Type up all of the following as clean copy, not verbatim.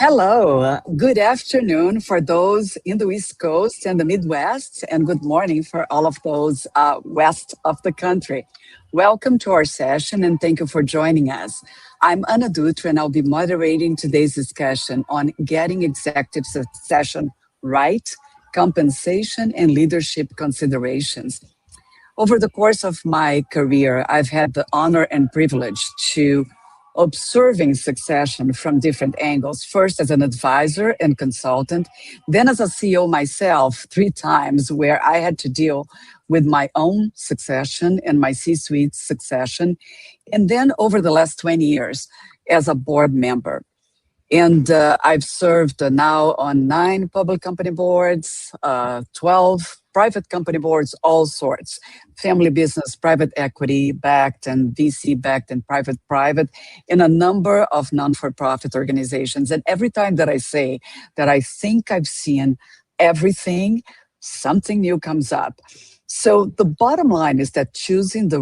Hello, good afternoon for those in the East Coast and the Midwest, and good morning for all of those west of the country. Welcome to our session and thank you for joining us. I'm Ana Dutra and I'll be moderating today's discussion on getting executive succession right, compensation, and leadership considerations. Over the course of my career, I've had the honor and privilege to observing succession from different angles, first as an advisor and consultant, then as a CEO myself 3 times, where I had to deal with my own succession and my C-suite succession, and then over the last 20 years as a board member. And I've served now on 9 public company boards, 12 private company boards, all sorts, family business, private equity backed and VC backed and private, in a number of non-for-profit organizations. And every time that I say that I think I've seen everything, something new comes up. So the bottom line is that choosing the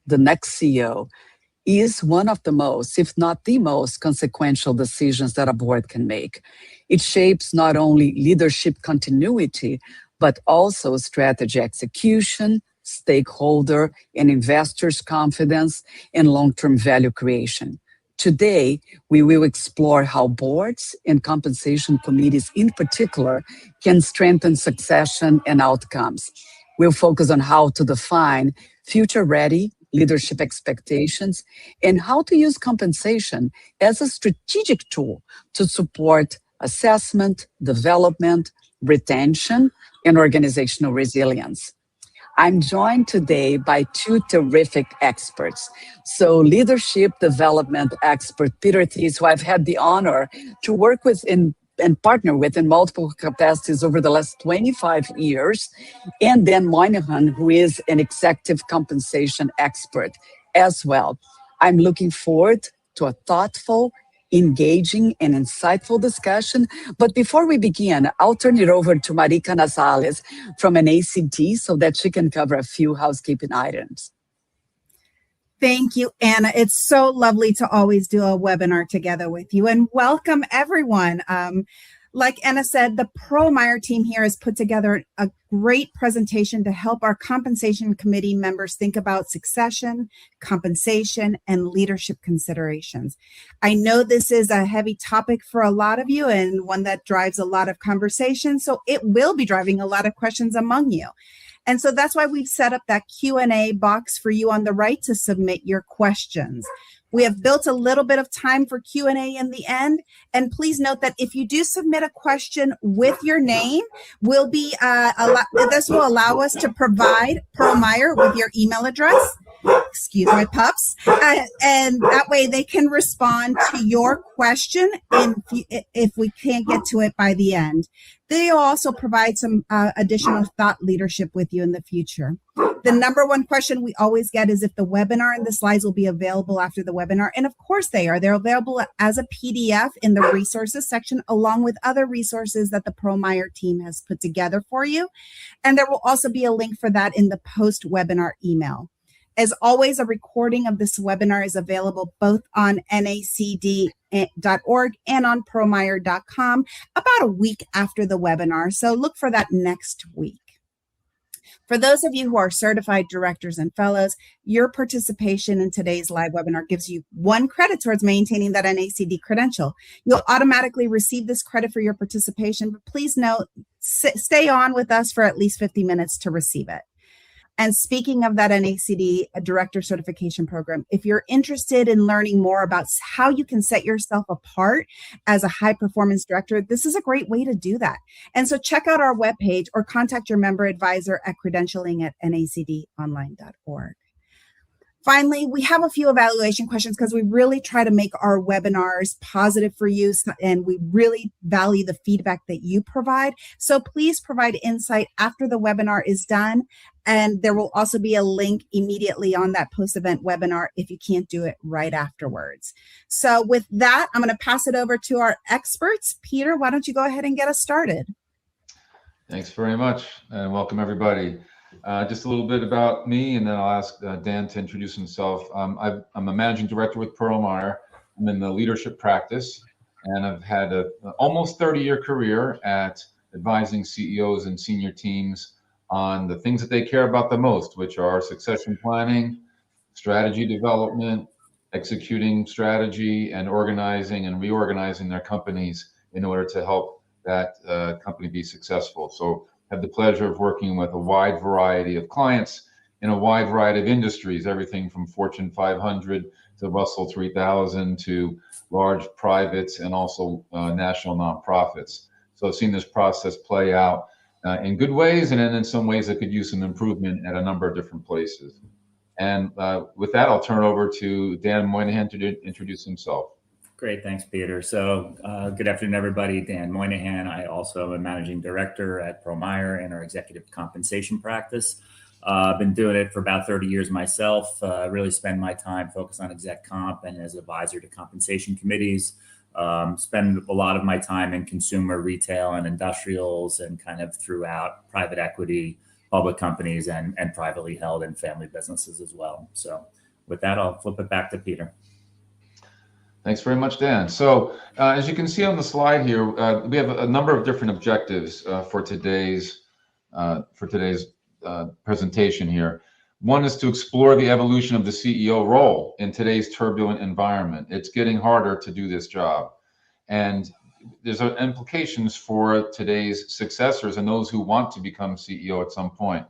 next CEO is one of the most, if not the most, consequential decisions that a board can make. It shapes not only leadership continuity, but also strategy execution, stakeholder and investors' confidence, and long-term value creation. Today, we will explore how boards and compensation committees in particular can strengthen succession and outcomes. We'll focus on how to define future-ready leadership expectations, and how to use compensation as a strategic tool to support assessment, development, retention, and organizational resilience. I'm joined today by 2 terrific experts. So leadership development expert Peter Thies, who I've had the honor to work with and partner with in multiple capacities over the last 25 years, and Dan Moynihan, who is an executive compensation expert as well. I'm looking forward to a thoughtful, engaging, and insightful discussion. But before we begin, I'll turn it over to Marika Nasales from NACD so that she can cover a few housekeeping items. Thank you, Anna. It's so lovely to always do a webinar together with you, and welcome everyone. Like Anna said, the Pearl Meyer team here has put together a great presentation to help our compensation committee members think about succession, compensation, and leadership considerations. I know this is a heavy topic for a lot of you and one that drives a lot of conversation, so it will be driving a lot of questions among you. And so that's why we've set up that Q&A box for you on the right to submit your questions. We have built a little bit of time for Q&A in the end. And please note that if you do submit a question with your name, this will allow us to provide Pearl Meyer with your email address. Excuse my pups. And that way they can respond to your question if we can't get to it by the end. They'll also provide some additional thought leadership with you in the future. The number one question we always get is if the webinar and the slides will be available after the webinar. And of course they are. They're available as a PDF in the resources section, along with other resources that the Pearl Meyer team has put together for you. And there will also be a link for that in the post-webinar email. As always, a recording of this webinar is available both on NACD.org and on pearlmeyer.com about a week after the webinar. So look for that next week. For those of you who are certified directors and fellows, your participation in today's live webinar gives you 1 credit towards maintaining that NACD credential. You'll automatically receive this credit for your participation, but please note, stay on with us for at least 50 minutes to receive it. And speaking of that NACD Director Certification Program, if you're interested in learning more about how you can set yourself apart as a high performance director, this is a great way to do that. And so check out our webpage or contact your member advisor at credentialing@nacdonline.org. Finally, we have a few evaluation questions because we really try to make our webinars positive for you, and we really value the feedback that you provide. So please provide insight after the webinar is done. And there will also be a link immediately on that post-event webinar if you can't do it right afterwards. So with that, I'm going to pass it over to our experts. Peter, why don't you go ahead and get us started? Thanks very much, and welcome everybody. Just a little bit about me, and then I'll ask Dan to introduce himself. I'm a managing director with Pearl Meyer. I'm in the leadership practice, and I've had a almost 30-year career at advising CEOs and senior teams on the things that they care about the most, which are succession planning, strategy development, executing strategy, and organizing and reorganizing their companies in order to help that company be successful. So I have the pleasure of working with a wide variety of clients in a wide variety of industries, everything from Fortune 500 to Russell 3000 to large privates and also national nonprofits. So I've seen this process play out in good ways, and then in some ways that could use some improvement at a number of different places. And with that, I'll turn it over to Dan Moynihan to introduce himself. Great, thanks, Peter. So good afternoon, everybody. Dan Moynihan. I also am managing director at Pearl Meyer in our executive compensation practice. I've been doing it for about 30 years myself. Really spend my time focused on exec comp and as advisor to compensation committees. Spend a lot of my time in consumer, retail, and industrials, and kind of throughout private equity, public companies, and privately held and family businesses as well. So with that, I'll flip it back to Peter. Thanks very much, Dan. So as you can see on the slide here, we have a number of different objectives for today's presentation here. One is to explore the evolution of the CEO role in today's turbulent environment. It's getting harder to do this job. And there's implications for today's successors and those who want to become CEO at some point.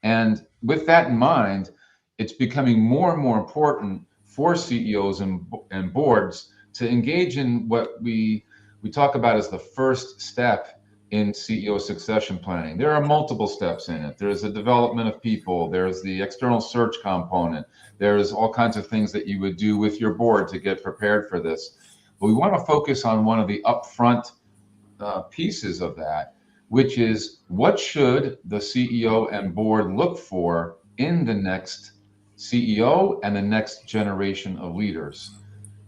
And with that in mind, it's becoming more and more important for CEOs and boards to engage in what we talk about as the first step in CEO succession planning. There are multiple steps in it. There's the development of people. There's the external search component. There's all kinds of things that you would do with your board to get prepared for this. But we want to focus on one of the upfront pieces of that, which is what should the CEO and board look for in the next CEO and the next generation of leaders.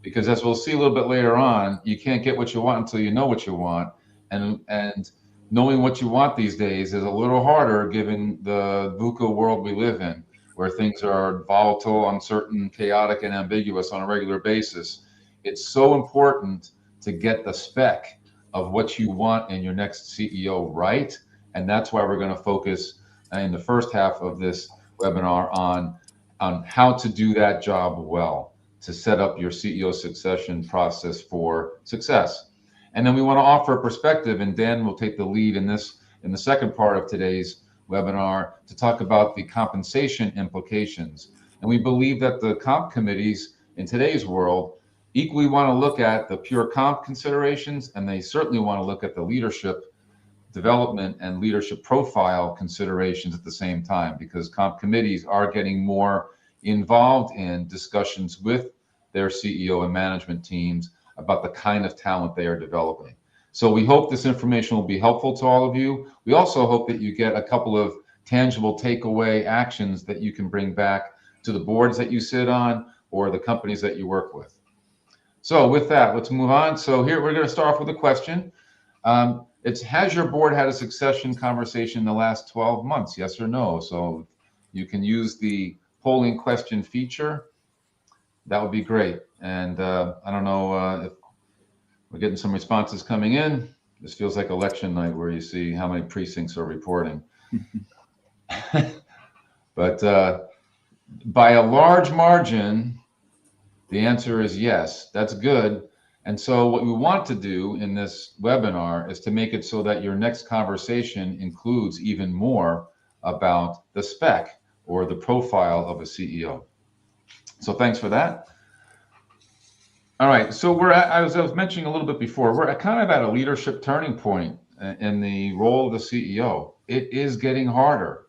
Because as we'll see a little bit later on, you can't get what you want until you know what you want. And knowing what you want these days is a little harder given the VUCA world we live in, where things are volatile, uncertain, chaotic, and ambiguous on a regular basis. It's so important to get the spec of what you want in your next CEO right. And that's why we're going to focus in the first half of this webinar on how to do that job well, to set up your CEO succession process for success. And then we want to offer a perspective, and Dan will take the lead in the second part of today's webinar to talk about the compensation implications. And we believe that the comp committees in today's world equally want to look at the pure comp considerations, and they certainly want to look at the leadership development and leadership profile considerations at the same time, because comp committees are getting more involved in discussions with their CEO and management teams about the kind of talent they are developing. So we hope this information will be helpful to all of you. We also hope that you get a couple of tangible takeaway actions that you can bring back to the boards that you sit on or the companies that you work with. So with that, let's move on. So here we're going to start off with a question. Has your board had a succession conversation in the last 12 months? Yes or no? So you can use the polling question feature. That would be great. And I don't know if we're getting some responses coming in. This feels like election night where you see how many precincts are reporting. But by a large margin, the answer is yes. That's good. And so what we want to do in this webinar is to make it so that your next conversation includes even more about the spec or the profile of a CEO. So thanks for that. All right, so as I was mentioning a little bit before, we're kind of at a leadership turning point in the role of the CEO. It is getting harder.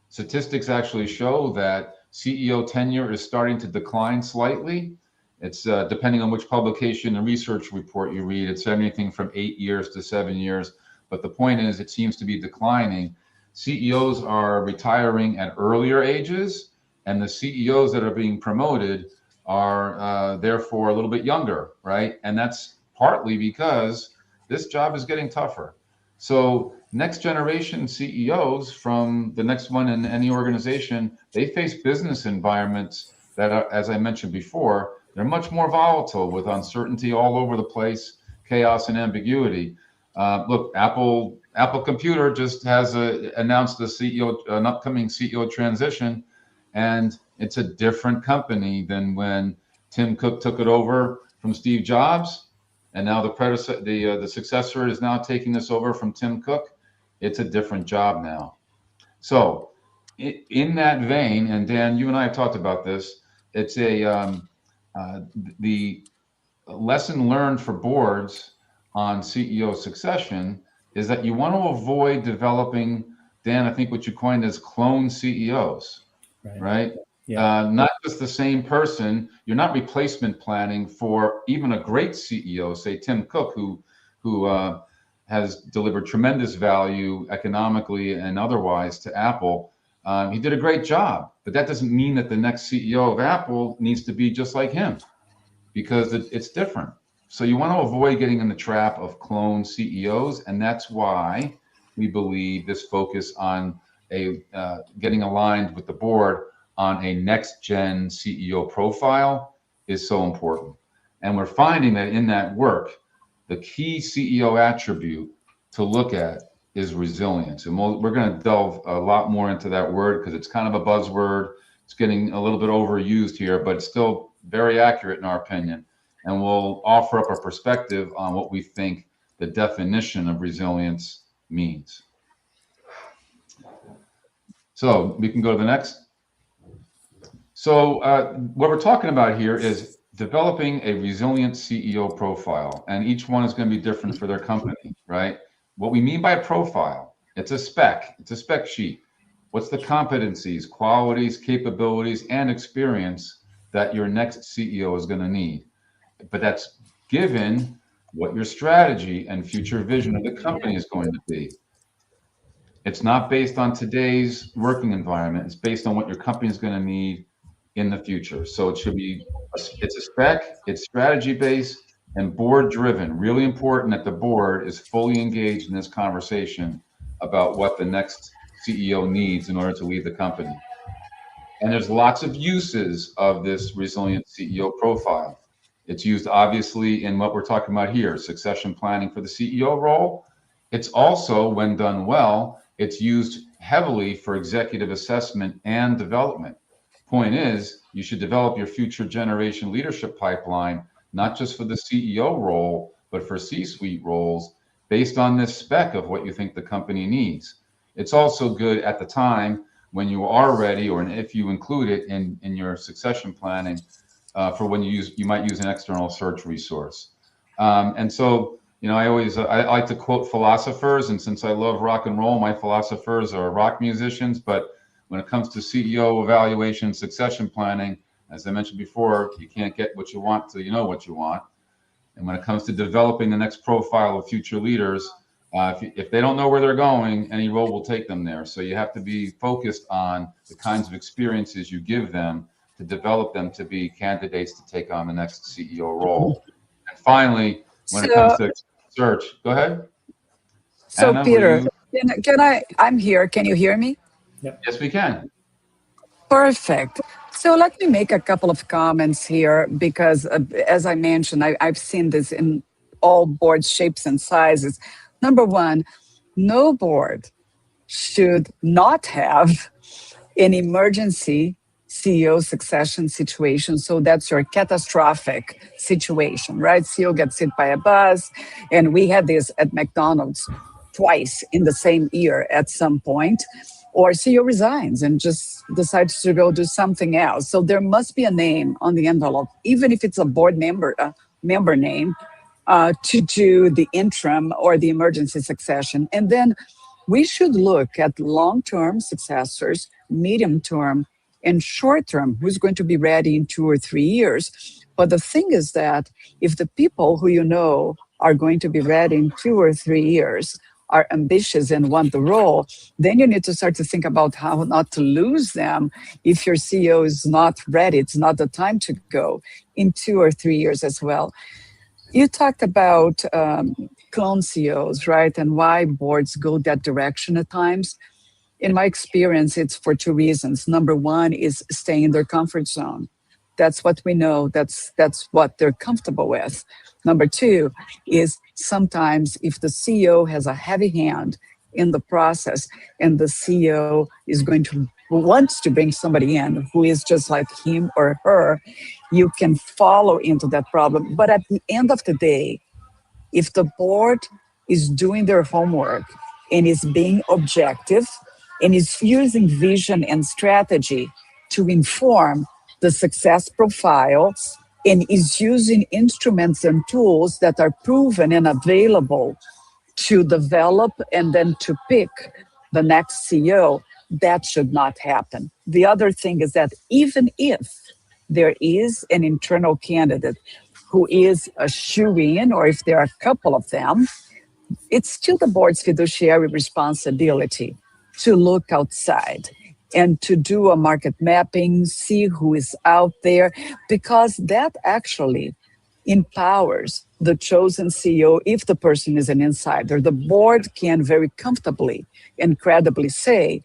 Statistics actually show that CEO tenure is starting to decline slightly. It's depending on which publication and research report you read, it's anything from 8 years to 7 years. But the point is, it seems to be declining. CEOs are retiring at earlier ages, and the CEOs that are being promoted are therefore a little bit younger, right? And that's partly because this job is getting tougher. So next generation CEOs from the next one in any organization, they face business environments that are, as I mentioned before, they're much more volatile with uncertainty all over the place, chaos and ambiguity. Look, Apple Computer just has announced an upcoming CEO transition, and it's a different company than when Tim Cook took it over from Steve Jobs, and now the successor is now taking this over from Tim Cook. It's a different job now. So, in that vein, and Dan, you and I have talked about this. It's the lesson learned for boards on CEO succession is that you want to avoid developing, Dan, I think what you coined as clone CEOs, right? Yeah. Not just the same person. You're not replacement planning for even a great CEO, say Tim Cook, who has delivered tremendous value economically and otherwise to Apple. He did a great job, but that doesn't mean that the next CEO of Apple needs to be just like him, because it's different. So you want to avoid getting in the trap of clone CEOs, and that's why we believe this focus on getting aligned with the board on a next-gen CEO profile is so important. And we're finding that in that work, the key CEO attribute to look at is resilience. And we're going to delve a lot more into that word because it's kind of a buzzword. It's getting a little bit overused here, but it's still very accurate in our opinion. And we'll offer up a perspective on what we think the definition of resilience means. So we can go to the next. So what we're talking about here is developing a resilient CEO profile, and each one is going to be different for their company, right? What we mean by a profile, it's a spec sheet. What's the competencies, qualities, capabilities, and experience that your next CEO is going to need? But that's given what your strategy and future vision of the company is going to be. It's not based on today's working environment. It's based on what your company is going to need in the future. So it's a spec, it's strategy based and board driven. Really important that the board is fully engaged in this conversation about what the next CEO needs in order to lead the company. And there's lots of uses of this resilient CEO profile. It's used obviously in what we're talking about here, succession planning for the CEO role. It's also, when done well, it's used heavily for executive assessment and development. Point is, you should develop your future generation leadership pipeline, not just for the CEO role, but for C-suite roles based on this spec of what you think the company needs. It's also good at the time when you are ready, or if you include it in your succession planning for when you might use an external search resource. And so, I like to quote philosophers, and since I love rock and roll, my philosophers are rock musicians, but when it comes to CEO evaluation, succession planning, as I mentioned before, you can't get what you want till you know what you want. And when it comes to developing the next profile of future leaders, if they don't know where they're going, any role will take them there. So you have to be focused on the kinds of experiences you give them to develop them to be candidates to take on the next CEO role. And finally, when it comes to search, go ahead. So Anna, Peter, I'm here. Can you hear me? Yep. Yes, we can. Perfect. So let me make a couple of comments here because, as I mentioned, I've seen this in all board shapes and sizes. Number one, no board should not have an emergency CEO succession situation. So that's your catastrophic situation, right? CEO gets hit by a bus. And we had this at McDonald's twice in the same year at some point. Or CEO resigns and just decides to go do something else. So there must be a name on the envelope, even if it's a board member name, to do the interim or the emergency succession. And then we should look at long-term successors, medium-term, and short-term, who's going to be ready in 2 or 3 years. But the thing is that if the people who you know are going to be ready in 2 or 3 years are ambitious and want the role, then you need to start to think about how not to lose them. If your CEO is not ready, it's not the time to go in 2 or 3 years as well. You talked about clone CEOs, right? And why boards go that direction at times. In my experience, it's for 2 reasons. Number one is staying in their comfort zone. That's what we know. That's what they're comfortable with. Number two is sometimes if the CEO has a heavy hand in the process and the CEO is going to wants to bring somebody in who is just like him or her, you can follow into that problem. But at the end of the day, if the board is doing their homework and is being objective and is using vision and strategy to inform the success profile and is using instruments and tools that are proven and available to develop and then to pick the next CEO, that should not happen. The other thing is that even if there is an internal candidate who is a shoe-in, or if there are a couple of them, it's still the board's fiduciary responsibility to look outside and to do a market mapping, see who is out there, because that actually empowers the chosen CEO. If the person is an insider, the board can very comfortably and credibly say,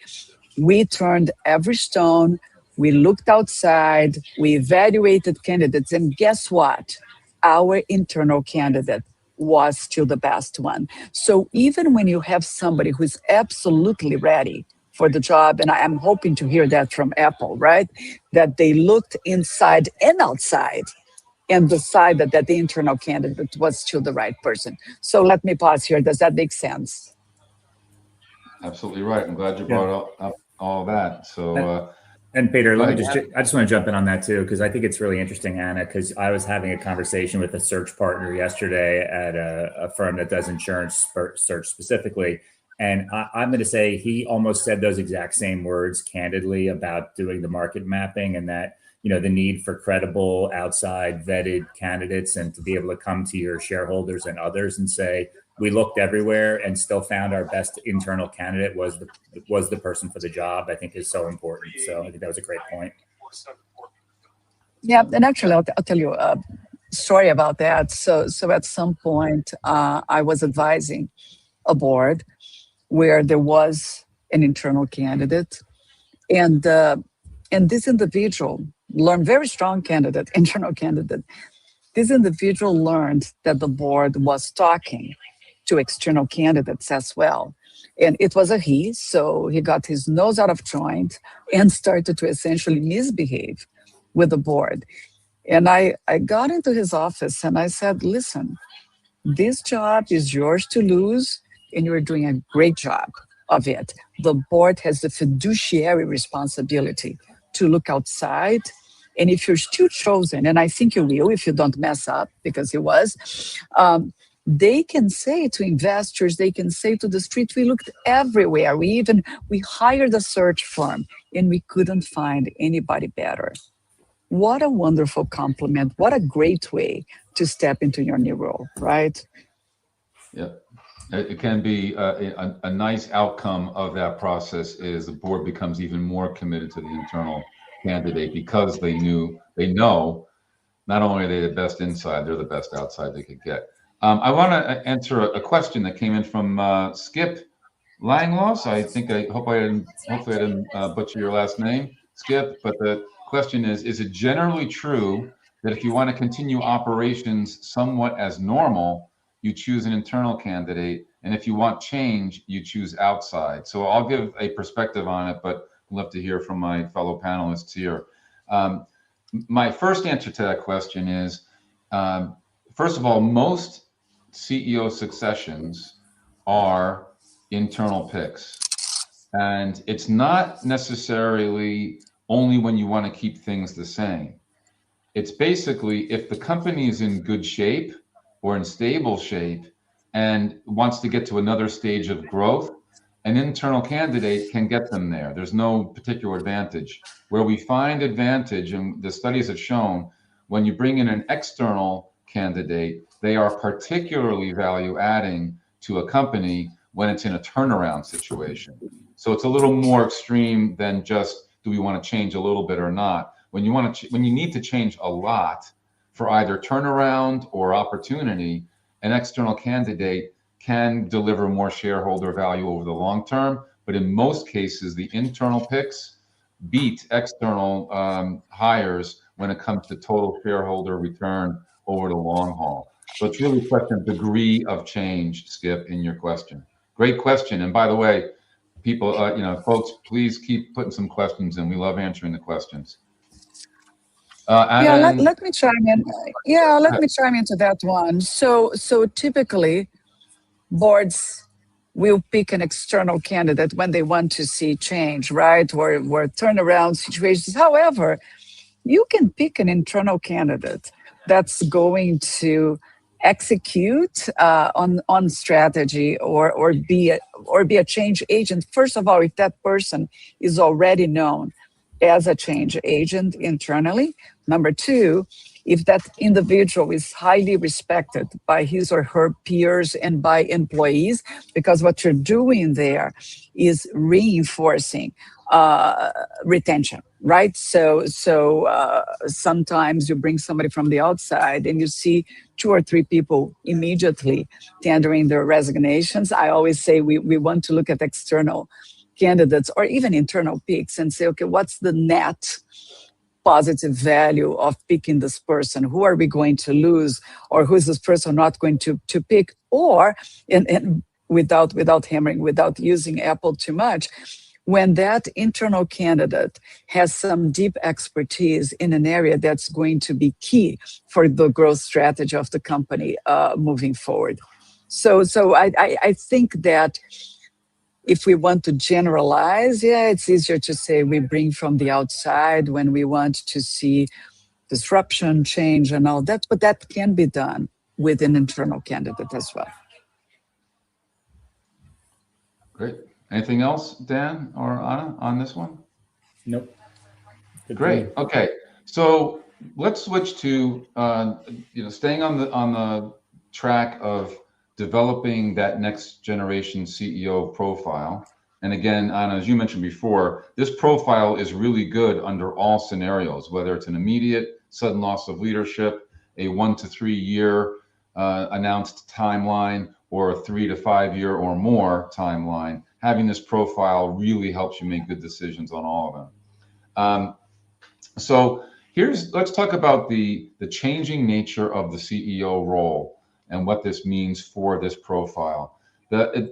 we turned every stone, we looked outside, we evaluated candidates, and guess what? Our internal candidate was still the best one. So even when you have somebody who's absolutely ready for the job, and I'm hoping to hear that from Apple, right? That they looked inside and outside and decided that the internal candidate was still the right person. So let me pause here. Does that make sense? Absolutely right. I'm glad you brought up all that. So, and Peter, I just want to jump in on that too, because I think it's really interesting, Anna, because I was having a conversation with a search partner yesterday at a firm that does insurance search specifically. And I'm going to say he almost said those exact same words candidly about doing the market mapping, and that, you know, the need for credible, outside vetted candidates, and to be able to come to your shareholders and others and say, we looked everywhere and still found our best internal candidate was the person for the job, I think is so important. So I think that was a great point. Yeah, and actually, I'll tell you a story about that. So at some point, I was advising a board where there was an internal candidate, and this individual learned, very strong candidate, internal candidate. This individual learned that the board was talking to external candidates as well. And it was a he, so he got his nose out of joint and started to essentially misbehave with the board. And I got into his office and I said, listen, this job is yours to lose, and you're doing a great job of it. The board has the fiduciary responsibility to look outside. And if you're still chosen, and I think you will if you don't mess up, because he was, they can say to investors, they can say to the street, we looked everywhere. We hired a search firm and we couldn't find anybody better. What a wonderful compliment. What a great way to step into your new role, right? Yeah, it can be a nice outcome of that process is the board becomes even more committed to the internal candidate because they know not only are they the best inside, they're the best outside they could get. I want to answer a question that came in from Skip Langloss. Hopefully I didn't butcher your last name, Skip. But the question is it generally true that if you want to continue operations somewhat as normal, you choose an internal candidate, and if you want change, you choose outside? So I'll give a perspective on it, but I'd love to hear from my fellow panelists here. My first answer to that question is, first of all, most CEO successions are internal picks. And it's not necessarily only when you want to keep things the same. It's basically if the company is in good shape or in stable shape and wants to get to another stage of growth, an internal candidate can get them there. There's no particular advantage. Where we find advantage, and the studies have shown, when you bring in an external candidate, they are particularly value adding to a company when it's in a turnaround situation. So it's a little more extreme than just, do we want to change a little bit or not? When you need to change a lot for either turnaround or opportunity, an external candidate can deliver more shareholder value over the long term. But in most cases, the internal picks beat external hires when it comes to total shareholder return over the long haul. So it's really a question of degree of change, Skip, in your question. Great question. And by the way, people, folks, please keep putting some questions in. We love answering the questions. Yeah, Anna, let me chime in. Yeah, let me chime into that one. So typically, boards will pick an external candidate when they want to see change, right? Or turnaround situations. However, you can pick an internal candidate that's going to execute on strategy or be a change agent. First of all, if that person is already known as a change agent internally. Number two, if that individual is highly respected by his or her peers and by employees, because what you're doing there is reinforcing retention, right? So sometimes you bring somebody from the outside and you see 2 or 3 people immediately tendering their resignations. I always say we want to look at external candidates or even internal picks and say, okay, what's the net positive value of picking this person? Who are we going to lose, or who is this person not going to pick? Or, and without hammering, without using Apple too much, when that internal candidate has some deep expertise in an area that's going to be key for the growth strategy of the company moving forward. So I think that if we want to generalize, yeah, it's easier to say we bring from the outside when we want to see disruption, change, and all that, but that can be done with an internal candidate as well. Great. Anything else, Dan or Anna, on this one? Nope. Good. Great. Okay. So let's switch to staying on the track of developing that next generation CEO profile. And again, Anna, as you mentioned before, this profile is really good under all scenarios, whether it's an immediate sudden loss of leadership, a 1 to 3 year announced timeline, or a 3 to 5 year or more timeline. Having this profile really helps you make good decisions on all of them. So let's talk about the changing nature of the CEO role and what this means for this profile. The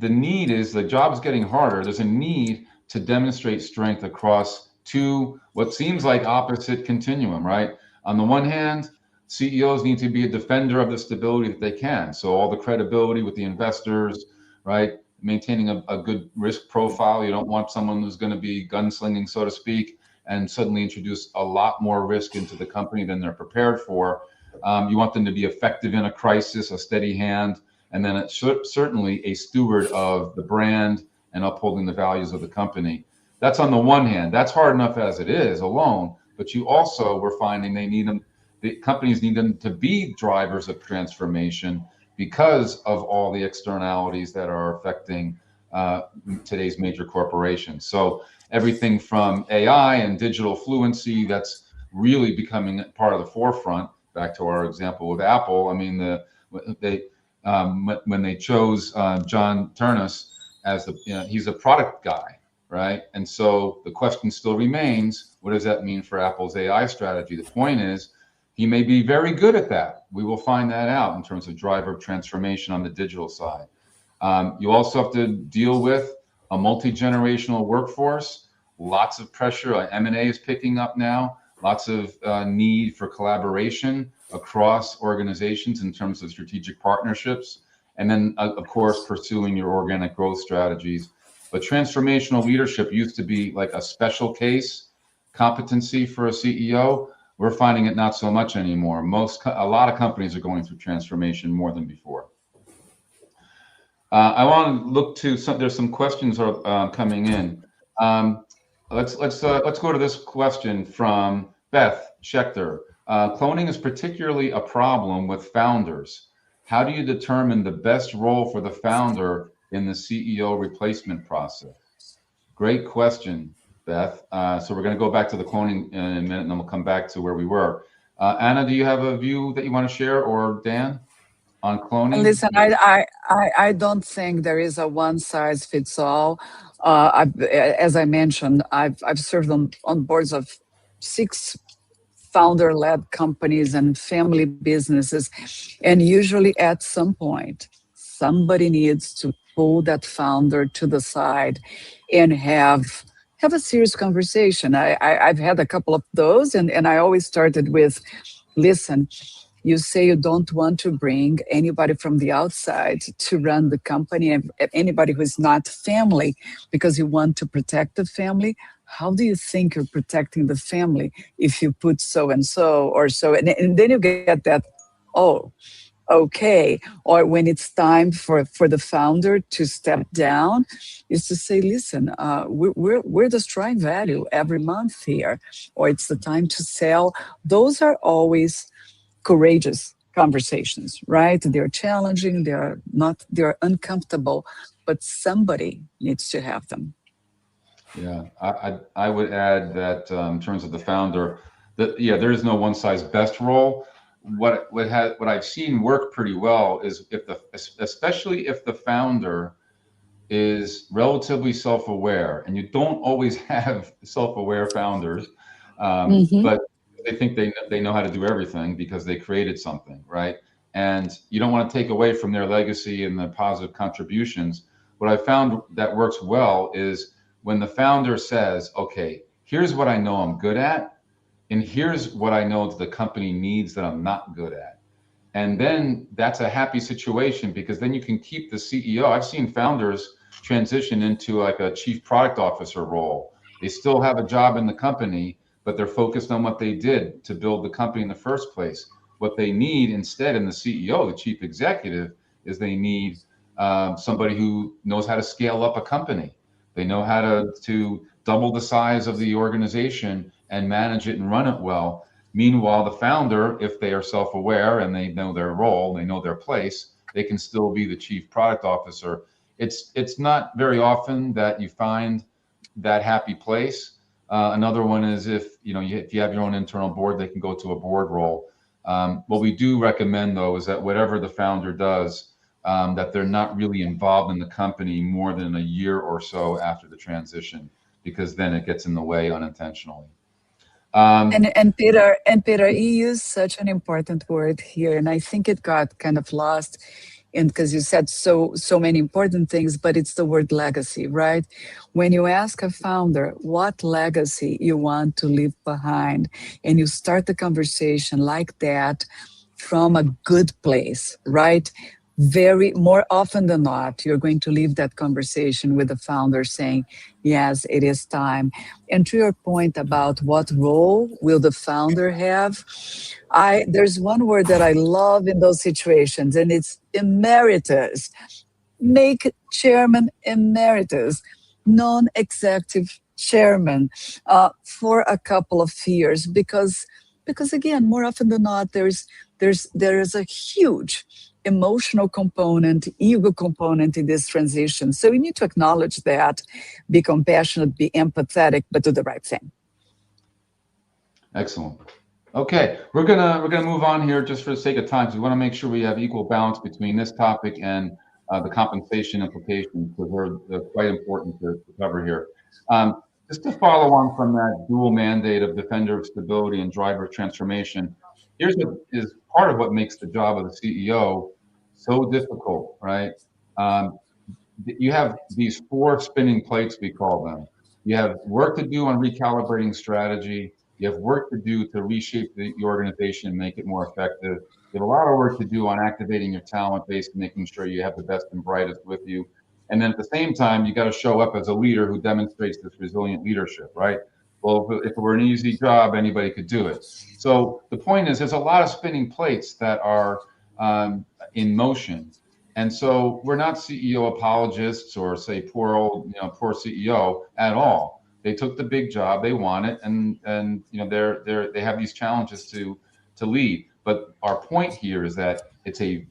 need is, the job is getting harder. There's a need to demonstrate strength across two, what seems like opposite continuum, right? On the one hand, CEOs need to be a defender of the stability that they can. So all the credibility with the investors, right? Maintaining a good risk profile. You don't want someone who's going to be gunslinging, so to speak, and suddenly introduce a lot more risk into the company than they're prepared for. You want them to be effective in a crisis, a steady hand, and then it's certainly a steward of the brand and upholding the values of the company. That's on the one hand. That's hard enough as it is alone, but you also, we're finding the companies need them to be drivers of transformation because of all the externalities that are affecting today's major corporations. So everything from AI and digital fluency, that's really becoming part of the forefront. Back to our example with Apple, I mean, when they chose John Ternus as he's a product guy, right? And so the question still remains, what does that mean for Apple's AI strategy? The point is, he may be very good at that. We will find that out in terms of driver of transformation on the digital side. You also have to deal with a multi-generational workforce, lots of pressure. M&A is picking up now, lots of need for collaboration across organizations in terms of strategic partnerships. And then, of course, pursuing your organic growth strategies. But transformational leadership used to be like a special case competency for a CEO. We're finding it not so much anymore. A lot of companies are going through transformation more than before. I want to look to there's some questions are coming in. Let's go to this question from Beth Schechter. Cloning is particularly a problem with founders. How do you determine the best role for the founder in the CEO replacement process? Great question, Beth. So we're going to go back to the cloning in a minute, and then we'll come back to where we were. Anna, do you have a view that you want to share, or Dan, on cloning? Listen, I don't think there is a one size fits all. As I mentioned, I've served on boards of 6 founder-led companies and family businesses, and usually at some point, somebody needs to pull that founder to the side and have a serious conversation. I've had a couple of those, and I always started with, listen, you say you don't want to bring anybody from the outside to run the company, and anybody who is not family, because you want to protect the family. How do you think you're protecting the family if you put so and so or so? And then you get that, oh, okay. Or when it's time for the founder to step down, is to say, listen, we're destroying value every month here, or it's the time to sell. Those are always courageous conversations, right? They're challenging, they're uncomfortable, but somebody needs to have them. Yeah, I would add that in terms of the founder, that yeah, there is no one size best role. What I've seen work pretty well is especially if the founder is relatively self-aware, and you don't always have self-aware founders, Mm-hmm. but they think they know how to do everything because they created something, right? And you don't want to take away from their legacy and the positive contributions. What I found that works well is when the founder says, okay, here's what I know I'm good at, and here's what I know the company needs that I'm not good at. And then that's a happy situation because then you can keep the CEO. I've seen founders transition into like a chief product officer role. They still have a job in the company, but they're focused on what they did to build the company in the first place. What they need instead in the CEO, the chief executive, is they need somebody who knows how to scale up a company. They know how to double the size of the organization and manage it and run it well. Meanwhile, the founder, if they are self-aware and they know their role, they know their place, they can still be the chief product officer. It's not very often that you find that happy place. Another one is if you have your own internal board, they can go to a board role. What we do recommend though is that whatever the founder does, that they're not really involved in the company more than a year or so after the transition, because then it gets in the way unintentionally. And Peter, you used such an important word here, and I think it got kind of lost, and because you said so many important things, but it's the word legacy, right? When you ask a founder what legacy you want to leave behind, and you start the conversation like that from a good place, right? Very more often than not, you're going to leave that conversation with the founder saying, yes, it is time. And to your point about what role will the founder have, there's one word that I love in those situations, and it's emeritus. Make chairman emeritus, non-executive chairman, for a couple of years, because again, more often than not, there is a huge emotional component, ego component in this transition. So we need to acknowledge that, be compassionate, be empathetic, but do the right thing. Excellent. Okay, we're gonna move on here just for the sake of time, because we want to make sure we have equal balance between this topic and the compensation implications, because they're quite important to cover here. Just to follow on from that dual mandate of defender of stability and driver of transformation, here's what is part of what makes the job of the CEO so difficult, right? You have these 4 spinning plates, we call them. You have work to do on recalibrating strategy. You have work to do to reshape the organization and make it more effective. You have a lot of work to do on activating your talent base and making sure you have the best and brightest with you. And then at the same time, you got to show up as a leader who demonstrates this resilient leadership, right? Well, if it were an easy job, anybody could do it. So the point is, there's a lot of spinning plates that are in motion. And so we're not CEO apologists or say poor CEO at all. They took the big job, they want it, and they have these challenges to lead. But our point here is that it's a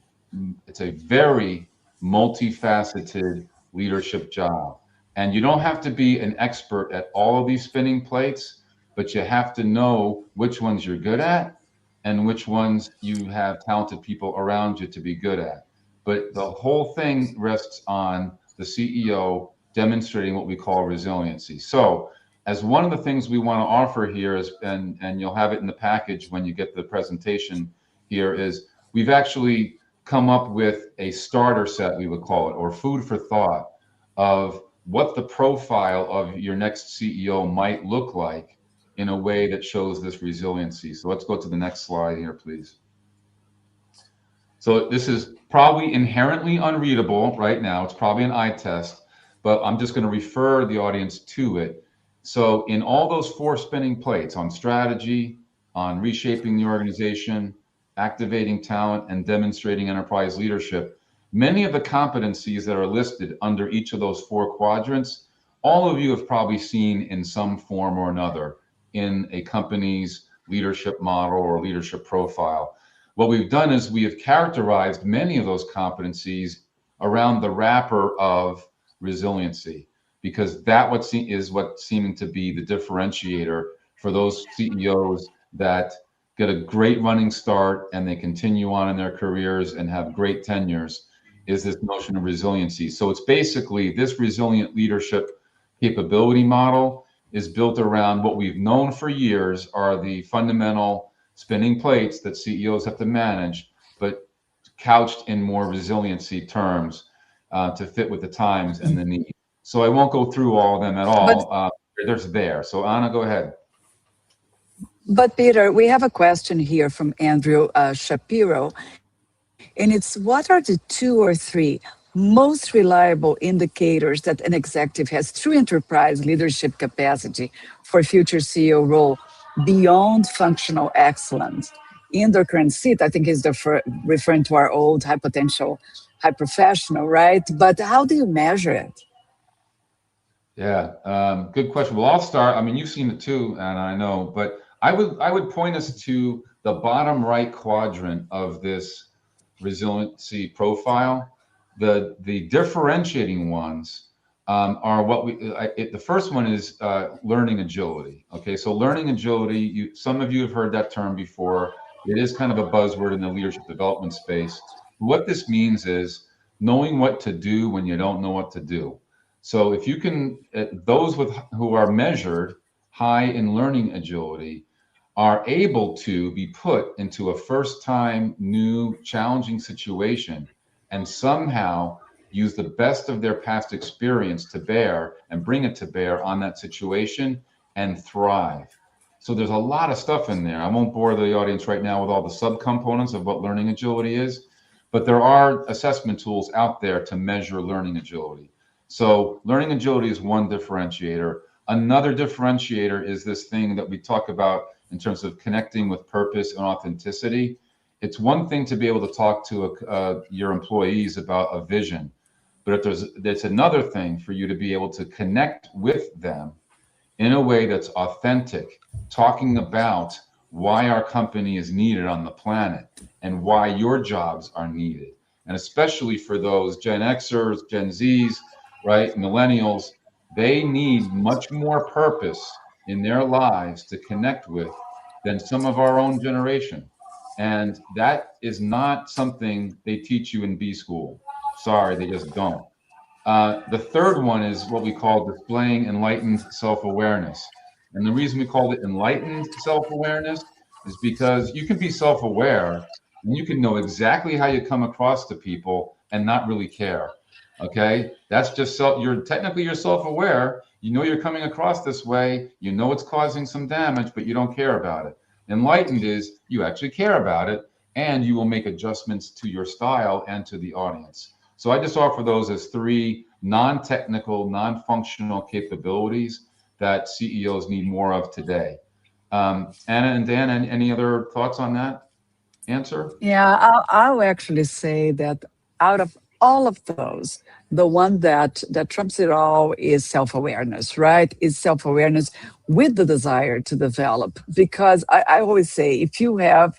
very multifaceted leadership job. And you don't have to be an expert at all of these spinning plates, but you have to know which ones you're good at and which ones you have talented people around you to be good at. But the whole thing rests on the CEO demonstrating what we call resiliency. So as one of the things we want to offer here is, and you'll have it in the package when you get the presentation here, is we've actually come up with a starter set, we would call it, or food for thought, of what the profile of your next CEO might look like in a way that shows this resiliency. So let's go to the next slide here, please. So this is probably inherently unreadable right now. It's probably an eye test, but I'm just going to refer the audience to it. So in all those 4 spinning plates on strategy, on reshaping the organization, activating talent, and demonstrating enterprise leadership, many of the competencies that are listed under each of those 4 quadrants, all of you have probably seen in some form or another in a company's leadership model or leadership profile. What we've done is we have characterized many of those competencies around the wrapper of resiliency, because that is what's seeming to be the differentiator for those CEOs that get a great running start and they continue on in their careers and have great tenures, is this notion of resiliency. So it's basically this resilient leadership capability model is built around what we've known for years are the fundamental spinning plates that CEOs have to manage, but couched in more resiliency terms to fit with the times and the need. So I won't go through all of them at all. There's there. So Anna, go ahead. But Peter, we have a question here from Andrew Shapiro, and it's, what are the 2 or 3 most reliable indicators that an executive has true enterprise leadership capacity for future CEO role beyond functional excellence? In their current seat, I think is referring to our old high potential, high professional, right? But how do you measure it? Yeah, good question. Well, I'll start. I mean, you've seen it too, and I know, but I would point us to the bottom right quadrant of this resiliency profile. The differentiating ones are what the first one is learning agility. Okay, so learning agility, some of you have heard that term before. It is kind of a buzzword in the leadership development space. What this means is knowing what to do when you don't know what to do. So if you can, those who are measured high in learning agility are able to be put into a first time, new, challenging situation and somehow use the best of their past experience to bear and bring it to bear on that situation and thrive. So there's a lot of stuff in there. I won't bore the audience right now with all the subcomponents of what learning agility is, but there are assessment tools out there to measure learning agility. So learning agility is one differentiator. Another differentiator is this thing that we talk about in terms of connecting with purpose and authenticity. It's one thing to be able to talk to your employees about a vision, but there's another thing for you to be able to connect with them in a way that's authentic, talking about why our company is needed on the planet and why your jobs are needed. And especially for those Gen Xers, Gen Zs, right, millennials, they need much more purpose in their lives to connect with than some of our own generation. And that is not something they teach you in B school. Sorry, they just don't. The third one is what we call displaying enlightened self-awareness. And the reason we called it enlightened self-awareness is because you can be self-aware and you can know exactly how you come across to people and not really care. Okay, that's just you're self-aware. You know you're coming across this way. You know it's causing some damage, but you don't care about it. Enlightened is you actually care about it, and you will make adjustments to your style and to the audience. So I just offer those as 3 non-technical, non-functional capabilities that CEOs need more of today. Anna and Dan, any other thoughts on that answer? Yeah, I'll actually say that out of all of those, the one that trumps it all is self-awareness, right? Is self-awareness with the desire to develop. Because I always say, if you have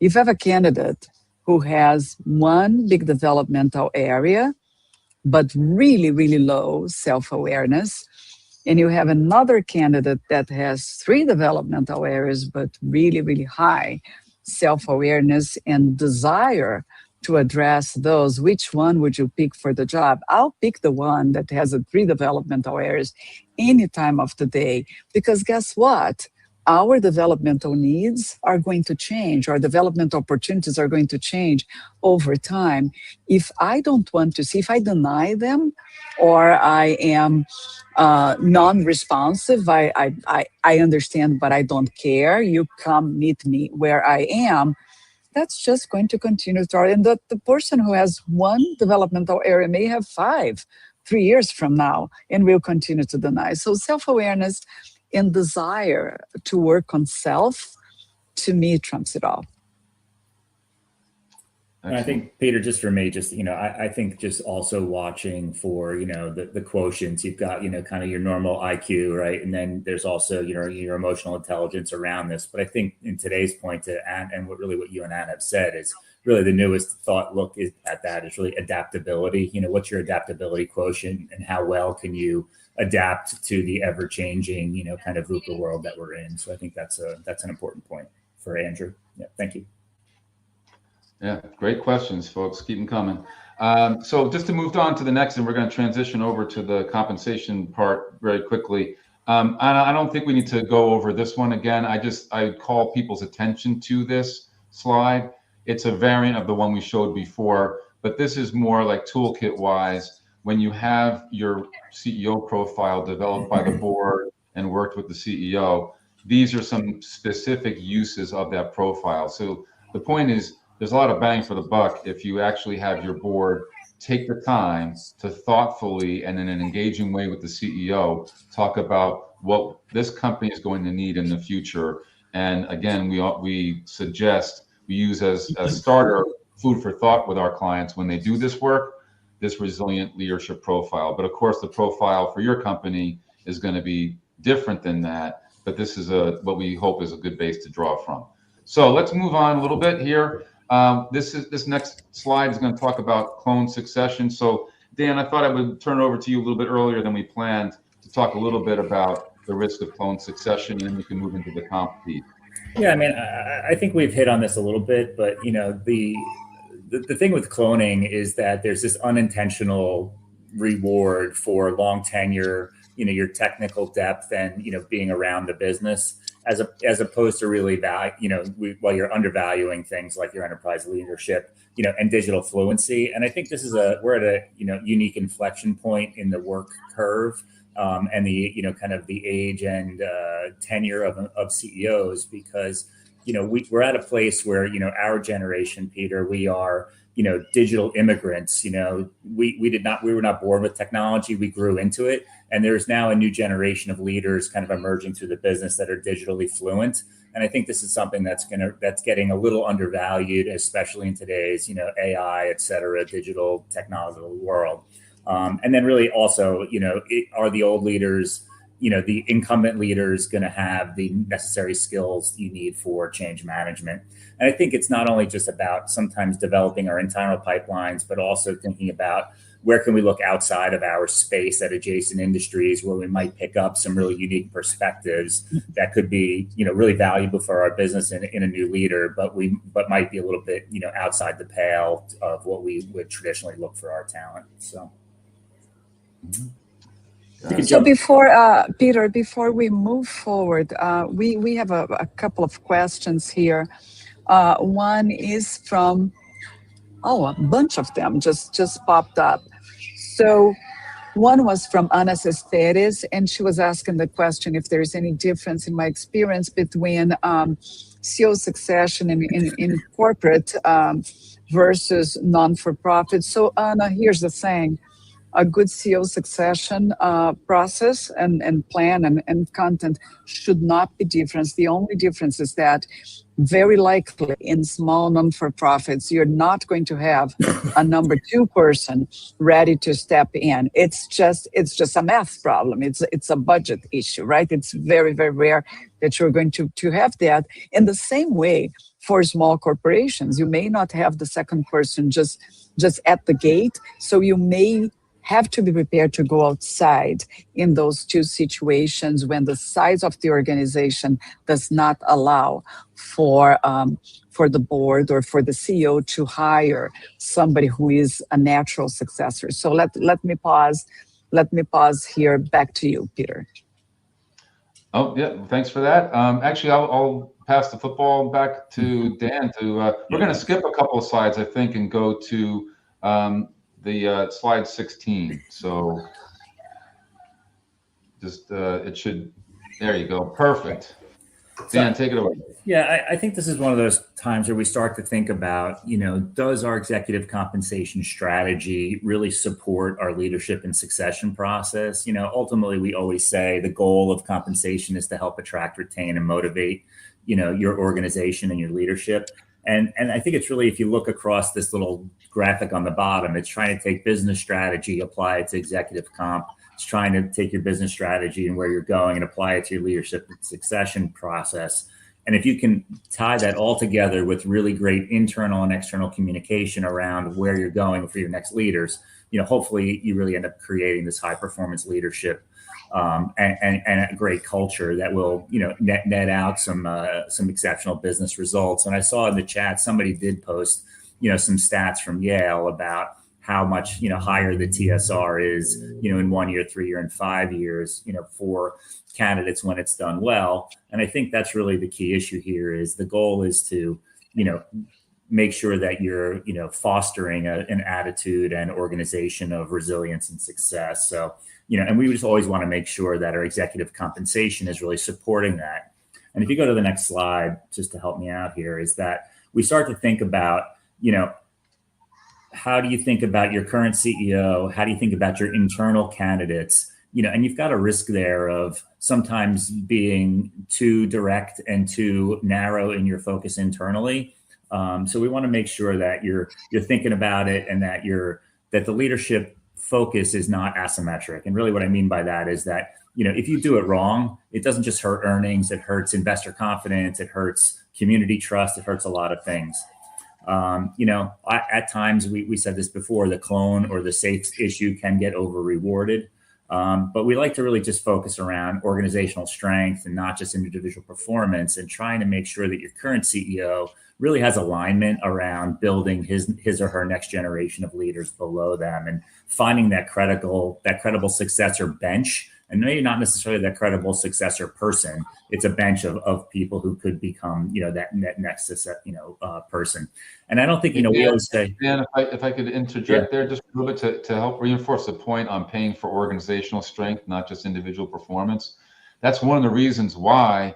a candidate who has one big developmental area, but really, really low self-awareness, and you have another candidate that has 3 developmental areas, but really, really high self-awareness and desire to address those, which one would you pick for the job? I'll pick the one that has a 3 developmental areas any time of the day, because guess what? Our developmental needs are going to change. Our development opportunities are going to change over time. If I don't want to see, if I deny them, or I am non-responsive, I understand, but I don't care. You come meet me where I am. That's just going to continue to start. And the person who has 1 developmental area may have 5, 3 years from now, and will continue to deny. So self-awareness and desire to work on self, to me, trumps it all. I think, Peter, just for me, just, I think just also watching for, the quotients. You've got, kind of your normal IQ, right? And then there's also, your emotional intelligence around this. But I think in today's point to Ann, and what you and Ann have said is really the newest thought look at that is really adaptability. What's your adaptability quotient, and how well can you adapt to the ever-changing, kind of VUCA world that we're in? So I think that's an important point for Andrew. Yeah, thank you. Yeah, great questions, folks. Keep them coming. So just to move on to the next, and we're going to transition over to the compensation part very quickly. I don't think we need to go over this one again. I call people's attention to this slide. It's a variant of the one we showed before, but this is more like toolkit wise. When you have your CEO profile developed by the board and worked with the CEO, these are some specific uses of that profile. So the point is, there's a lot of bang for the buck if you actually have your board take the time to thoughtfully and in an engaging way with the CEO talk about what this company is going to need in the future. And again, we suggest we use as a starter food for thought with our clients when they do this work, this resilient leadership profile. But of course, the profile for your company is going to be different than that. But this is what we hope is a good base to draw from. So let's move on a little bit here. This next slide is going to talk about clone succession. So Dan, I thought I would turn it over to you a little bit earlier than we planned to talk a little bit about the risk of clone succession, and then we can move into the comp piece. Yeah, I mean, I think we've hit on this a little bit, but the thing with cloning is that there's this unintentional reward for long tenure, your technical depth and being around the business, as opposed to really while you're undervaluing things like your enterprise leadership, and digital fluency. And I think we're at a unique inflection point in the work curve, and the kind of the age and tenure of CEOs, because we're at a place where our generation, Peter, we are digital immigrants. We were not born with technology, we grew into it. And there's now a new generation of leaders kind of emerging through the business that are digitally fluent. And I think this is something that's getting a little undervalued, especially in today's, AI, et cetera, digital technology world. And then really also, are the old leaders, the incumbent leaders going to have the necessary skills you need for change management? And I think it's not only just about sometimes developing our internal pipelines, but also thinking about where can we look outside of our space at adjacent industries where we might pick up some really unique perspectives that could be, really valuable for our business in a new leader, but might be a little bit, outside the pale of what we would traditionally look for our talent. So. So before Peter, before we move forward, we have a couple of questions here. One is from a bunch of them just popped up. So one was from Ana Cesteres, and she was asking the question if there's any difference in my experience between CEO succession in corporate versus non-for-profit. So Ana, here's the thing. A good CEO succession process and plan and content should not be different. The only difference is that very likely in small non-for-profits, you're not going to have a number 2 person ready to step in. It's just a math problem. It's a budget issue, right? It's very, very rare that you're going to have that. In the same way, for small corporations, you may not have the second person just at the gate. So you may have to be prepared to go outside in those two situations when the size of the organization does not allow for the board or for the CEO to hire somebody who is a natural successor. So let me pause. Let me pause here. Back to you, Peter. Oh, yeah, thanks for that. Actually, I'll pass the football back to Dan. We're going to skip a couple of slides, I think, and go to the slide 16. So just it should, there you go. Perfect. Dan, take it away. Yeah, I think this is one of those times where we start to think about, does our executive compensation strategy really support our leadership and succession process? Ultimately, we always say the goal of compensation is to help attract, retain, and motivate, your organization and your leadership. And I think it's really, if you look across this little graphic on the bottom, it's trying to take business strategy, apply it to executive comp. It's trying to take your business strategy and where you're going and apply it to your leadership and succession process. And if you can tie that all together with really great internal and external communication around where you're going for your next leaders, hopefully you really end up creating this high performance leadership and a great culture that will, net out some exceptional business results. And I saw in the chat, somebody did post, some stats from Yale about how much, higher the TSR is, in 1 year, 3 year, and 5 years, for candidates when it's done well. And I think that's really the key issue here is the goal is to, make sure that you're, fostering an attitude and organization of resilience and success. So, and we just always want to make sure that our executive compensation is really supporting that. And if you go to the next slide, just to help me out here, is that we start to think about, how do you think about your current CEO? How do you think about your internal candidates? And you've got a risk there of sometimes being too direct and too narrow in your focus internally. So we want to make sure that you're thinking about it and that the leadership focus is not asymmetric. And really what I mean by that is that, if you do it wrong, it doesn't just hurt earnings, it hurts investor confidence, it hurts community trust, it hurts a lot of things. At times we said this before, the clone or the safe issue can get over rewarded. But we like to really just focus around organizational strength and not just individual performance, and trying to make sure that your current CEO really has alignment around building his or her next generation of leaders below them and finding that credible successor bench. And maybe not necessarily that credible successor person. It's a bench of people who could become, that next person. And I don't think, we always say. Dan, if I could interject there just a little bit to help reinforce the point on paying for organizational strength, not just individual performance. That's one of the reasons why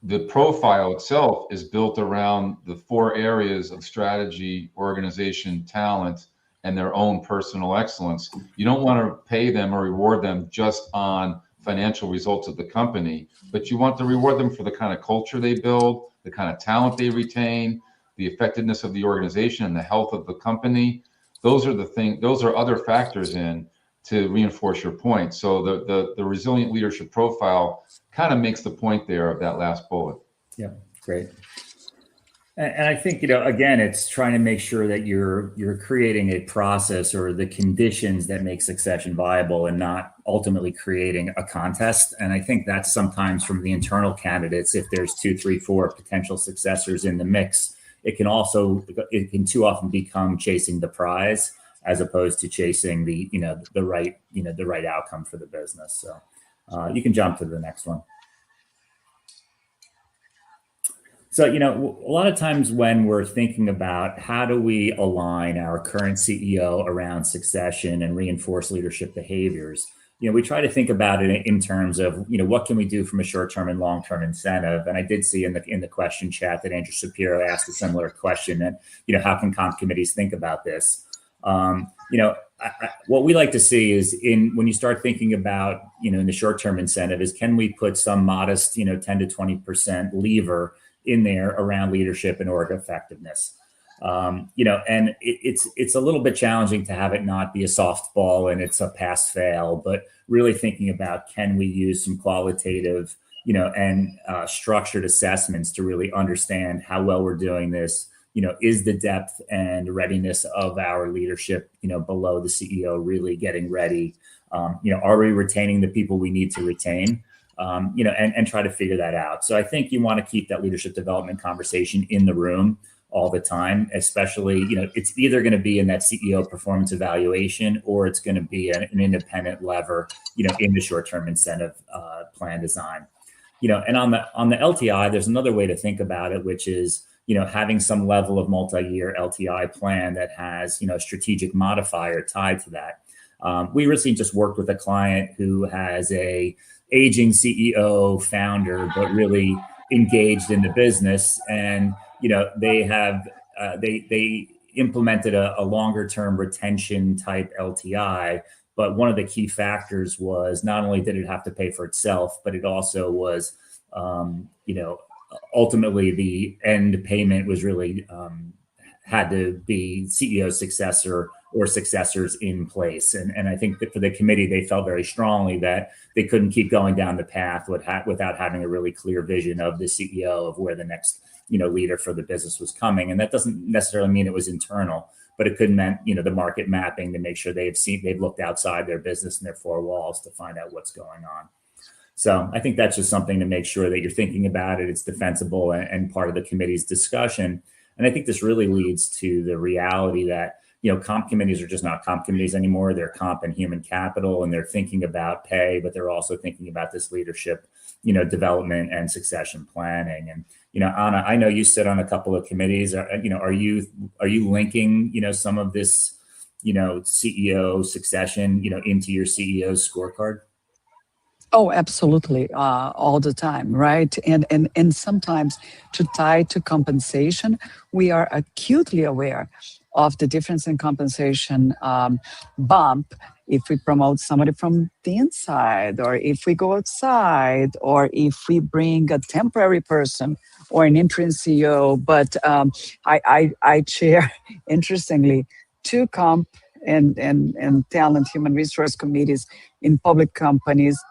the profile itself is built around the 4 areas of strategy, organization, talent, and their own personal excellence. You don't want to pay them or reward them just on financial results of the company, but you want to reward them for the kind of culture they build, the kind of talent they retain, the effectiveness of the organization and the health of the company. Those are other factors in to reinforce your point. So the resilient leadership profile kind of makes the point there of that last bullet. Yeah, great. And I think, again, it's trying to make sure that you're creating a process or the conditions that make succession viable and not ultimately creating a contest. And I think that's sometimes from the internal candidates, if there's 2, 3, 4 potential successors in the mix, it can too often become chasing the prize as opposed to chasing the right outcome for the business. So you can jump to the next one. So, a lot of times when we're thinking about how do we align our current CEO around succession and reinforce leadership behaviors, we try to think about it in terms of, what can we do from a short-term and long-term incentive? And I did see in the question chat that Andrew Shapiro asked a similar question, and, how can comp committees think about this? What we like to see is when you start thinking about, in the short-term incentive is, can we put some modest, 10 to 20% lever in there around leadership and org effectiveness. And it's a little bit challenging to have it not be a softball and it's a pass fail, but really thinking about, can we use some qualitative, and structured assessments to really understand how well we're doing this, is the depth and readiness of our leadership, below the CEO really getting ready? Are we retaining the people we need to retain? And try to figure that out. So I think you want to keep that leadership development conversation in the room all the time, especially, it's either going to be in that CEO performance evaluation, or it's going to be an independent lever, in the short-term incentive plan design. And on the LTI, there's another way to think about it, which is, having some level of multi-year LTI plan that has, a strategic modifier tied to that. We recently just worked with a client who has a aging CEO founder, but really engaged in the business. And, they have, they implemented a longer term retention type LTI. But one of the key factors was not only did it have to pay for itself, but it also was, ultimately the end payment was really had to be CEO successor or successors in place. And I think that for the committee, they felt very strongly that they couldn't keep going down the path without having a really clear vision of the CEO of where the next, leader for the business was coming. And that doesn't necessarily mean it was internal, but it could mean, the market mapping to make sure they've looked outside their business and their four walls to find out what's going on. So I think that's just something to make sure that you're thinking about it. It's defensible and part of the committee's discussion. And I think this really leads to the reality that, comp committees are just not comp committees anymore. They're comp and human capital, and they're thinking about pay, but they're also thinking about this leadership, development and succession planning. And, Anna, I know you sit on a couple of committees. Are you linking, some of this, CEO succession, into your CEO's scorecard? Oh, absolutely. All the time, right? And sometimes to tie to compensation, we are acutely aware of the difference in compensation bump if we promote somebody from the inside, or if we go outside, or if we bring a temporary person or an interim CEO. But I chair, interestingly, two comp and talent human resource committees in public companies,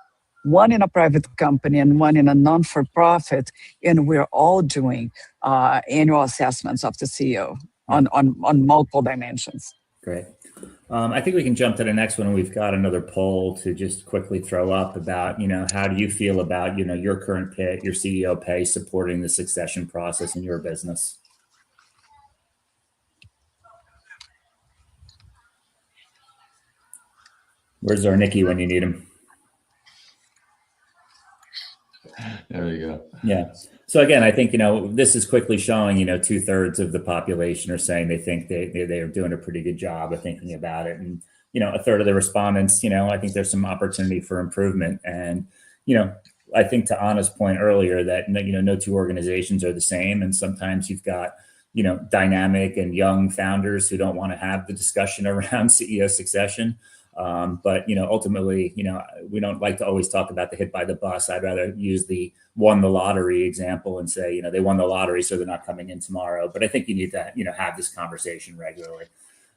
one in a private company and one in a non-for-profit, and we're all doing annual assessments of the CEO on multiple dimensions. Great. I think we can jump to the next one. We've got another poll to just quickly throw up about, how do you feel about, your current pay, your CEO pay supporting the succession process in your business? Where's our Nikki when you need him? There you go. Yeah. So again, I think, this is quickly showing, 2/3 of the population are saying they think they are doing a pretty good job of thinking about it. And, 1/3 of the respondents, I think there's some opportunity for improvement. And, I think to Anna's point earlier that, no two organizations are the same. And sometimes you've got, dynamic and young founders who don't want to have the discussion around CEO succession. But, ultimately, we don't like to always talk about the hit by the bus. I'd rather use the won the lottery example and say, they won the lottery, so they're not coming in tomorrow. But I think you need to, have this conversation regularly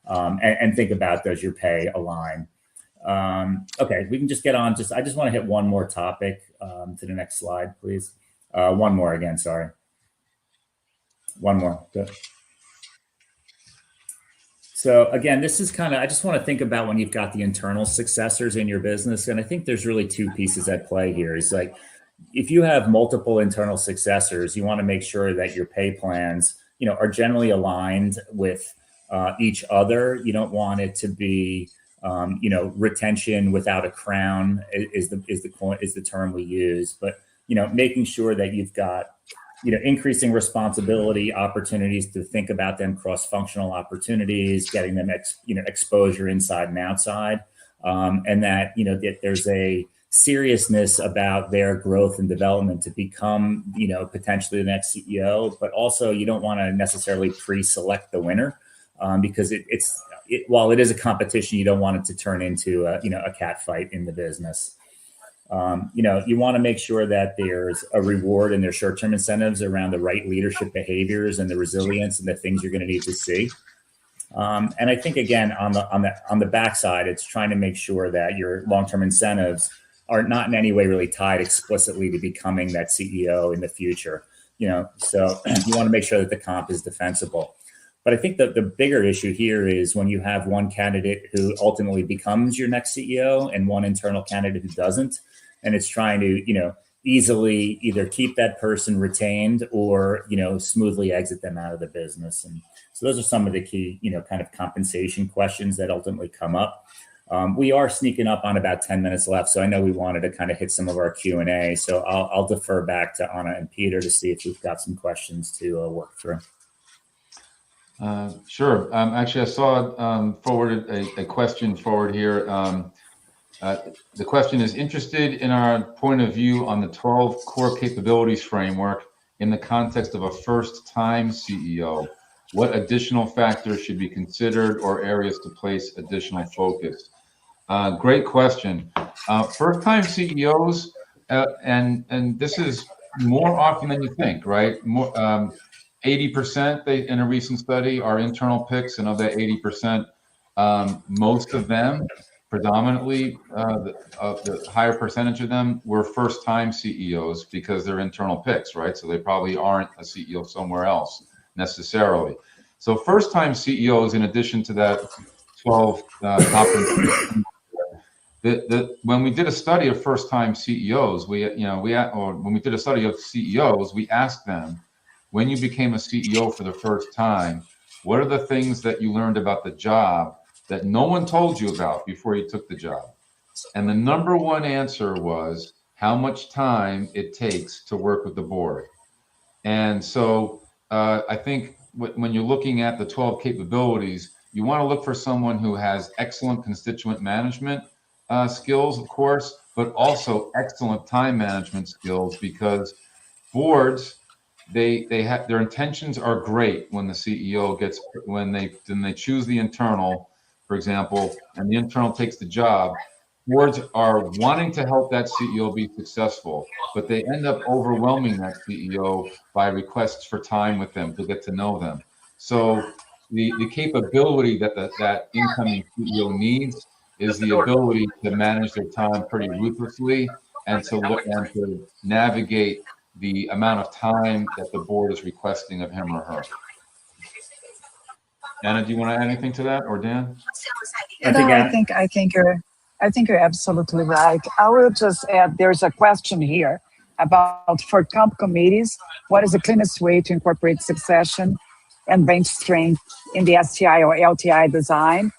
and think about, does your pay align? Okay, we can just get on. I just want to hit one more topic to the next slide, please. One more again, sorry. One more. Good. So again, this is I just want to think about when you've got the internal successors in your business. And I think there's really two pieces at play here. It's like, if you have multiple internal successors, you want to make sure that your pay plans, are generally aligned with each other. You don't want it to be, retention without a crown is the term we use. But, making sure that you've got, increasing responsibility opportunities to think about them, cross-functional opportunities, getting them, exposure inside and outside, and that, that there's a seriousness about their growth and development to become, potentially the next CEO. But also, you don't want to necessarily pre-select the winner because while it is a competition, you don't want it to turn into a cat fight in the business. You want to make sure that there's a reward in their short-term incentives around the right leadership behaviors and the resilience and the things you're going to need to see. And I think, again, on the backside, it's trying to make sure that your long-term incentives are not in any way really tied explicitly to becoming that CEO in the future. So you want to make sure that the comp is defensible. But I think that the bigger issue here is when you have one candidate who ultimately becomes your next CEO and one internal candidate who doesn't, and it's trying to, easily either keep that person retained or, smoothly exit them out of the business. And so those are some of the key, kind of compensation questions that ultimately come up. We are sneaking up on about 10 minutes left. So I know we wanted to kind of hit some of our Q&A. So I'll defer back to Anna and Peter to see if we've got some questions to work through. Sure. Actually, I saw forwarded a question forward here. The question is, interested in our point of view on the 12 core capabilities framework in the context of a first-time CEO. What additional factors should be considered or areas to place additional focus? Great question. First-time CEOs, and this is more often than you think, right? More 80% in a recent study are internal picks, and of that 80%, most of them, predominantly, the higher percentage of them were first-time CEOs because they're internal picks, right? So they probably aren't a CEO somewhere else necessarily. So first-time CEOs, in addition to that 12 compensation, when we did a study of first-time CEOs, when we did a study of CEOs, we asked them, when you became a CEO for the first time, what are the things that you learned about the job that no one told you about before you took the job? And the number one answer was how much time it takes to work with the board. And so I think when you're looking at the 12 capabilities, you want to look for someone who has excellent constituent management skills, of course, but also excellent time management skills, because boards, they have, their intentions are great when the CEO when they choose the internal, for example, and the internal takes the job. Boards are wanting to help that CEO be successful, but they end up overwhelming that CEO by requests for time with them to get to know them. So the capability that that incoming CEO needs is the ability to manage their time pretty ruthlessly and to navigate the amount of time that the board is requesting of him or her. Anna, do you want to add anything to that, or Dan? I think you're absolutely right. I will just add, there's a question here about, for comp committees, what is the cleanest way to incorporate succession and bench strength in the STI or LTI design?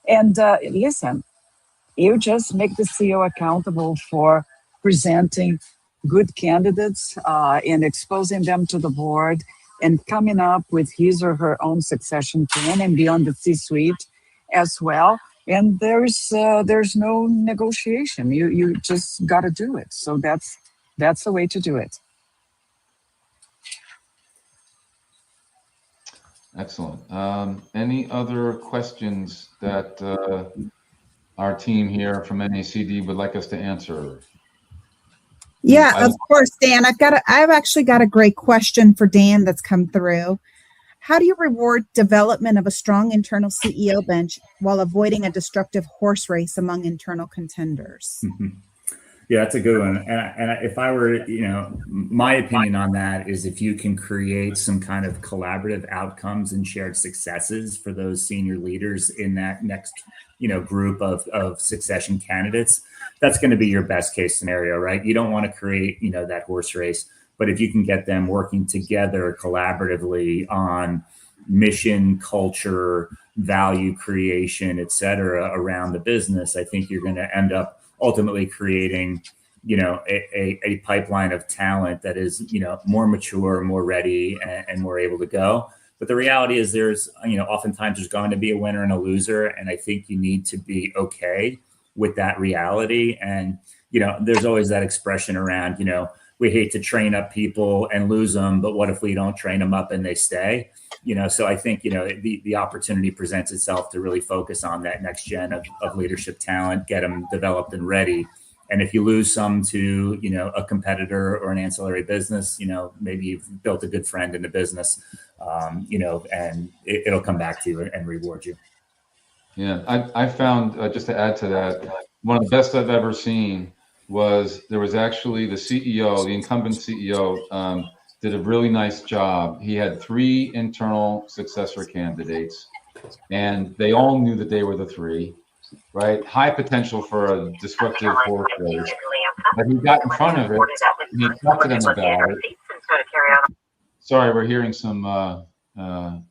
And listen, you just make the CEO accountable for presenting good candidates and exposing them to the board and coming up with his or her own succession plan and be on the C-suite as well. And there's no negotiation. You just got to do it. So that's the way to do it. Excellent. Any other questions that our team here from NACD would like us to answer? Yeah, of course, Dan. I've actually got a great question for Dan that's come through. How do you reward development of a strong internal CEO bench while avoiding a destructive horse race among internal contenders? Yeah, that's a good one. And if I were, my opinion on that is if you can create some kind of collaborative outcomes and shared successes for those senior leaders in that next, group of succession candidates, that's going to be your best case scenario, right? You don't want to create, that horse race, but if you can get them working together collaboratively on mission, culture, value creation, et cetera, around the business, I think you're going to end up ultimately creating, a pipeline of talent that is, more mature, more ready, and more able to go. But the reality is there's, oftentimes there's going to be a winner and a loser. And I think you need to be okay with that reality. And, there's always that expression around, we hate to train up people and lose them, but what if we don't train them up and they stay? So I think, the opportunity presents itself to really focus on that next gen of leadership talent, get them developed and ready. And if you lose some to, a competitor or an ancillary business, maybe you've built a good friend in the business, and it'll come back to you and reward you. Yeah, I found, just to add to that, one of the best I've ever seen was there was actually the CEO, the incumbent CEO, did a really nice job. He had 3 internal successor candidates, and they all knew that they were the 3, right? High potential for a disruptive workplace. But he got in front of it, and he talked to them about it. Sorry, we're hearing some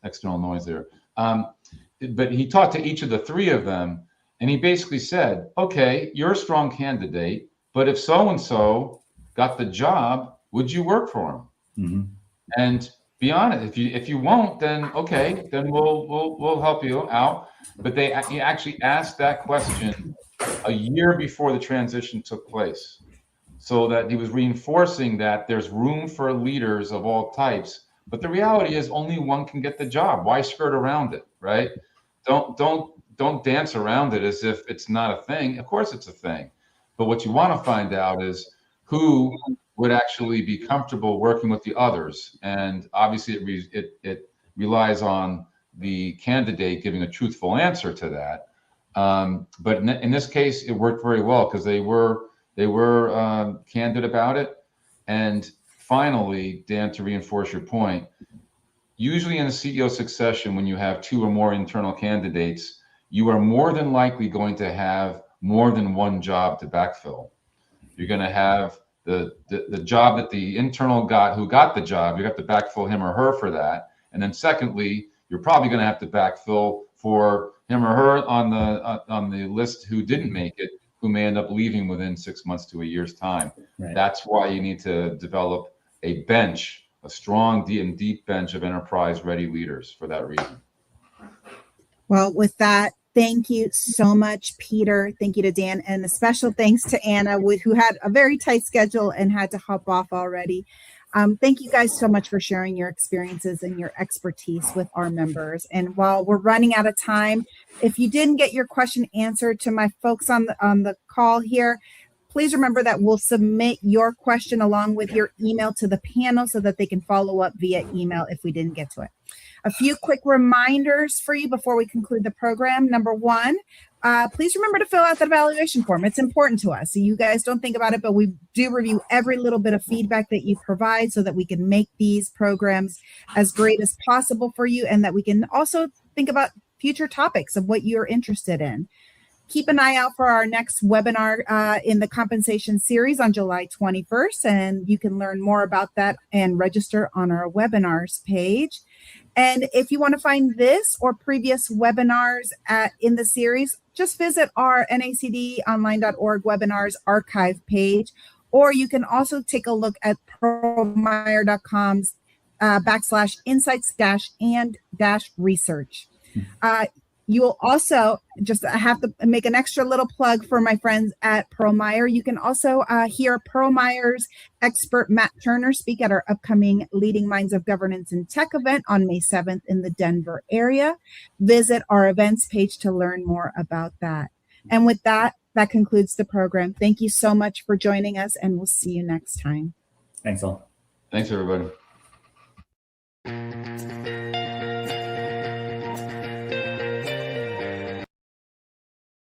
external noise there. But he talked to each of the 3 of them, and he basically said, okay, you're a strong candidate, but if so-and-so got the job, would you work for him? Mm-hmm. And be honest, if you won't, then okay, then we'll help you out. But he actually asked that question a year before the transition took place, so that he was reinforcing that there's room for leaders of all types. But the reality is only one can get the job. Why skirt around it, right? Don't dance around it as if it's not a thing. Of course it's a thing. But what you want to find out is who would actually be comfortable working with the others. And obviously it relies on the candidate giving a truthful answer to that. But in this case, it worked very well because they were candid about it. And finally, Dan, to reinforce your point, usually in a CEO succession, when you have 2 or more internal candidates, you are more than likely going to have more than one job to backfill. You're going to have the job that the internal who got the job, you have to backfill him or her for that. And then secondly, you're probably going to have to backfill for him or her on the list who didn't make it, who may end up leaving within 6 months to a year's time. Right. That's why you need to develop a bench, a strong and deep bench of enterprise-ready leaders for that reason. Well, with that, thank you so much, Peter. Thank you to Dan, and a special thanks to Anna, who had a very tight schedule and had to hop off already. Thank you guys so much for sharing your experiences and your expertise with our members. And while we're running out of time, if you didn't get your question answered, to my folks on the call here, please remember that we'll submit your question along with your email to the panel so that they can follow up via email if we didn't get to it. A few quick reminders for you before we conclude the program. Number 1, please remember to fill out that evaluation form. It's important to us. So you guys don't think about it, but we do review every little bit of feedback that you provide so that we can make these programs as great as possible for you, and that we can also think about future topics of what you're interested in. Keep an eye out for our next webinar in the compensation series on July 21st, and you can learn more about that and register on our webinars page. And if you want to find this or previous webinars in the series, just visit our nacdonline.org webinars archive page, or you can also take a look at pearlmeyer.com's /insights-and-research. You will also just have to make an extra little plug for my friends at Pearl Meyer. You can also hear Pearl Meyer's expert Matt Turner speak at our upcoming Leading Minds of Governance and Tech event on May 7th in the Denver area. Visit our events page to learn more about that. And with that, that concludes the program. Thank you so much for joining us, and we'll see you next time. Thanks all. Thanks, everybody.